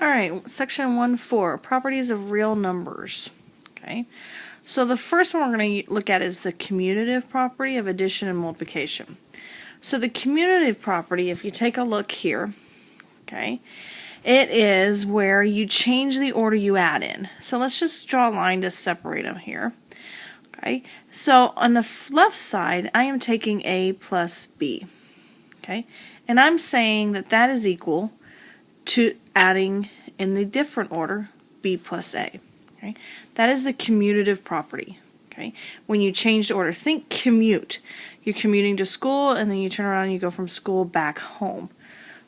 Alright, section 1.4, properties of real numbers. Okay, so the first one we're going to look at is the commutative property of addition and multiplication. So the commutative property, if you take a look here, okay, it is where you change the order you add in. So let's just draw a line to separate them here. Okay, so on the left side, I am taking A plus B. Okay, and I'm saying that that is equal to adding in the different order B plus A. Okay, that is the commutative property. Okay, when you change the order, think commute. You're commuting to school, and then you turn around and you go from school back home.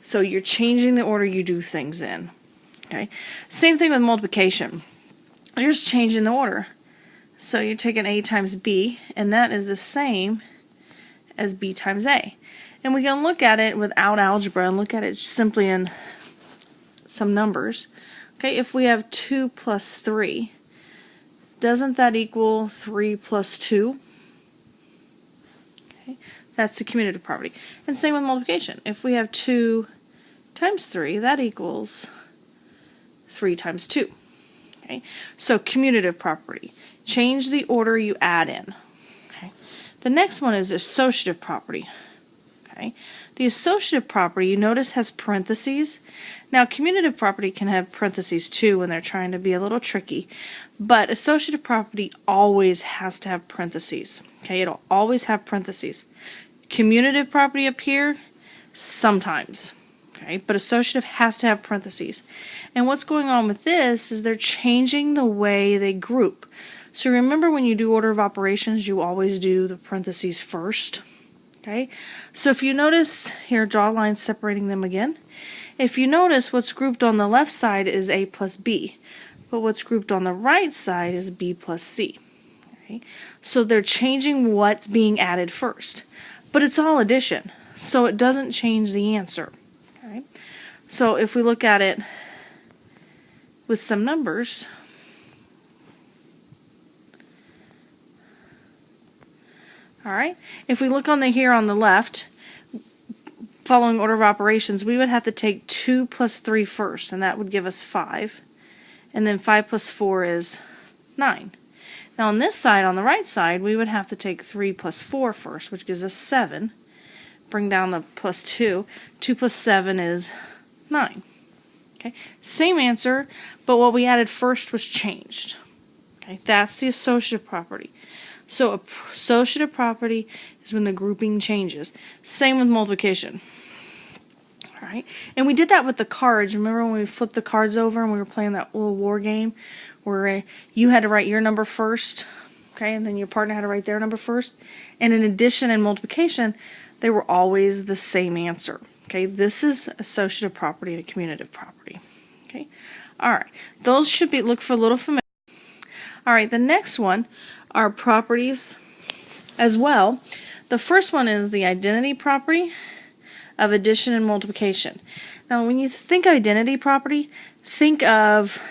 So you're changing the order you do things in. Okay, same thing with multiplication. You're just changing the order. So you're taking A times B, and that is the same as B times A. And we can look at it without algebra and look at it simply in some numbers. Okay, if we have 2 plus 3, doesn't that equal 3 plus 2? Okay, that's the commutative property. And same with multiplication. If we have 2 times 3, that equals 3 times 2. Okay, so commutative property. Change the order you add in. Okay, the next one is associative property. Okay, the associative property, you notice, has parentheses. Now, commutative property can have parentheses too when they're trying to be a little tricky, but associative property always has to have parentheses. Okay, it'll always have parentheses. Commutative property up here, sometimes. Okay, but associative has to have parentheses. And what's going on with this is they're changing the way they group. So remember, when you do order of operations, you always do the parentheses first. Okay, so if you notice here, draw lines separating them again. If you notice, what's grouped on the left side is A plus B, but what's grouped on the right side is B plus C. Okay, so they're changing what's being added first, but it's all addition, so it doesn't change the answer. Okay, so if we look at it with some numbers, alright, if we look on here on the left, following order of operations, we would have to take 2 plus 3 first, and that would give us 5. And then 5 plus 4 is 9. Now on this side, on the right side, we would have to take 3 plus 4 first, which gives us 7. Bring down the plus 2. 2 plus 7 is 9. Okay, same answer, but what we added first was changed. Okay, that's the associative property. So associative property is when the grouping changes. Same with multiplication. Alright, and we did that with the cards. Remember when we flipped the cards over and we were playing that little war game where you had to write your number first, okay, and then your partner had to write their number first? And in addition and multiplication, they were always the same answer. Okay, this is associative property and a commutative property. Okay, alright, those should look for a little familiar. Alright, the next one are properties as well. The first one is the identity property of addition and multiplication. Now, when you think identity property, think of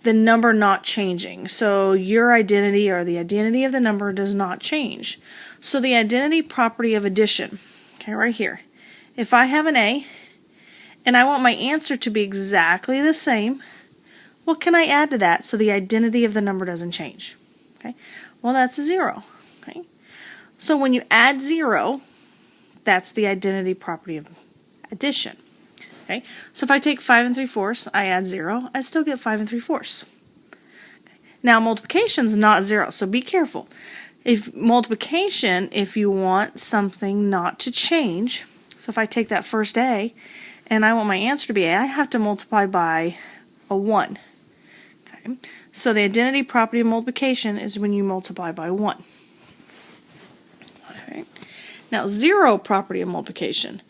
the number not changing. So your identity, or the identity of the number, does not change. So the identity property of addition, okay, right here. If I have an A and I want my answer to be exactly the same, what can I add to that so the identity of the number doesn't change? Okay, well, that's a 0. Okay, so when you add 0, that's the identity property of addition. Okay, so if I take 5 3/4, I add 0, I still get 5 3/4. Okay. Now multiplication is not 0, so be careful. If multiplication, if you want something not to change, so if I take that first A and I want my answer to be A, I have to multiply by a 1. Okay. So the identity property of multiplication is when you multiply by 1. Alright. Now 0 property of multiplication.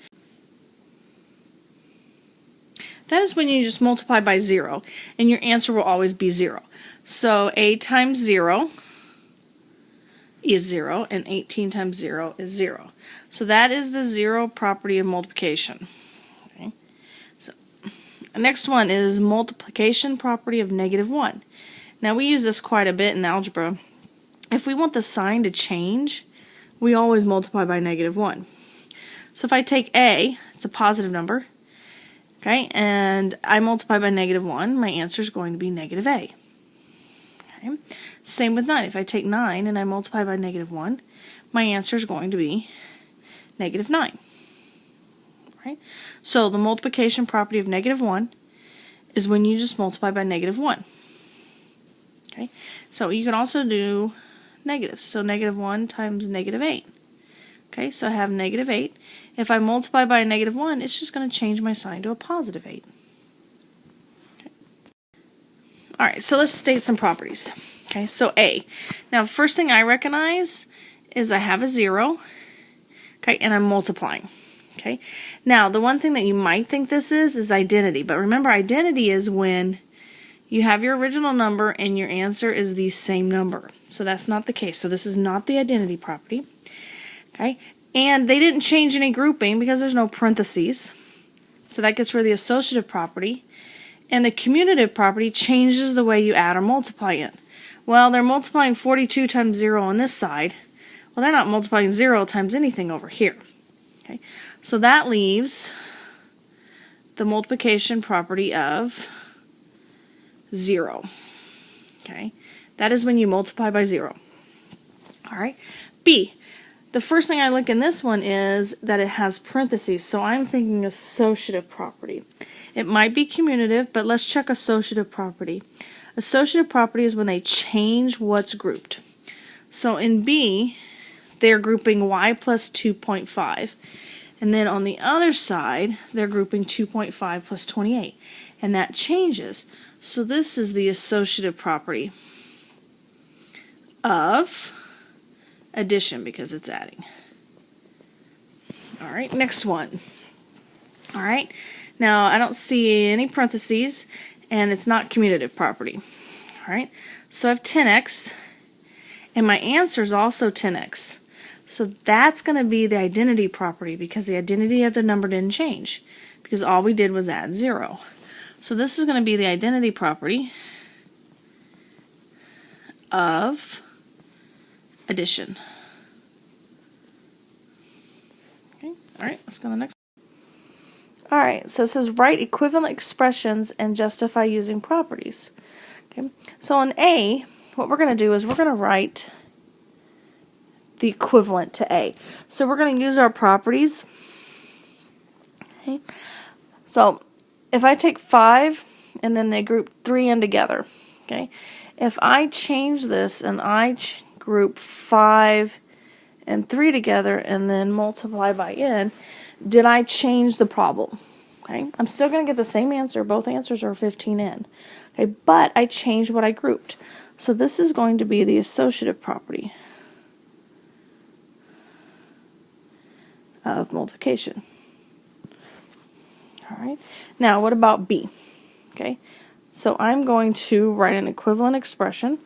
That is when you just multiply by 0, and your answer will always be 0. So A times 0 is 0, and 18 times 0 is 0. So that is the 0 property of multiplication. Okay. So the next one is multiplication property of -1. Now we use this quite a bit in algebra. If we want the sign to change, we always multiply by -1. So if I take A, it's a positive number, Okay, and I multiply by -1, my answer is going to be -a. Okay. Same with 9. If I take 9 and I multiply by -1, my answer is going to be -9. Right? So the multiplication property of -1 is when you just multiply by -1. Okay, so you can also do negatives. So -1 times -8. Okay, so I have -8. If I multiply by a -1, it's just going to change my sign to a +8. Okay. All right, so let's state some properties. Okay, so A. Now, first thing I recognize is I have a 0. Okay, and I'm multiplying. Okay, now the one thing that you might think this is identity. But remember, identity is when you have your original number and your answer is the same number. So that's not the case. So this is not the identity property. Okay, and they didn't change any grouping because there's no parentheses. So that gets rid of the associative property. And the commutative property changes the way you add or multiply it. Well, they're multiplying 42 times 0 on this side. Well, they're not multiplying 0 times anything over here. Okay, so that leaves the multiplication property of 0. Okay, that is when you multiply by 0. All right, B. The first thing I look in this one is that it has parentheses, so I'm thinking associative property. It might be commutative, but let's check associative property. Associative property is when they change what's grouped. So in B, they're grouping y plus 2.5. And then on the other side, they're grouping 2.5 plus 28. And that changes. So this is the associative property of addition because it's adding. All right, next one. All right, now I don't see any parentheses and it's not commutative property. All right, so I have 10x and my answer is also 10x. So that's going to be the identity property because the identity of the number didn't change because all we did was add 0. So this is going to be the identity property of addition. Okay, all right, let's go to the next. All right, so it says write equivalent expressions and justify using properties. Okay, so in A, what we're going to do is we're going to write the equivalent to A. So we're going to use our properties. Okay, so if I take 5 and then they group 3 in together, okay, if I change this and I group 5 and 3 together and then multiply by n, did I change the problem? Okay, I'm still going to get the same answer. Both answers are 15n. Okay, but I changed what I grouped. So this is going to be the associative property of multiplication. All right, now what about B? Okay, so I'm going to write an equivalent expression.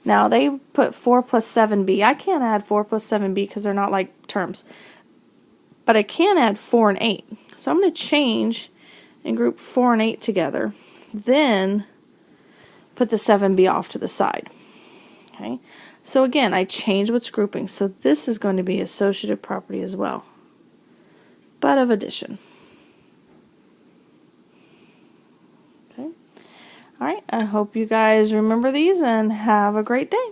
Now they put 4 plus 7b. I can't add 4 plus 7b because they're not like terms. But I can add 4 and 8. So I'm going to change and group 4 and 8 together. Then put the 7b off to the side. Okay, so again, I change what's grouping. So this is going to be associative property as well, but of addition. Okay. All right, I hope you guys remember these and have a great day.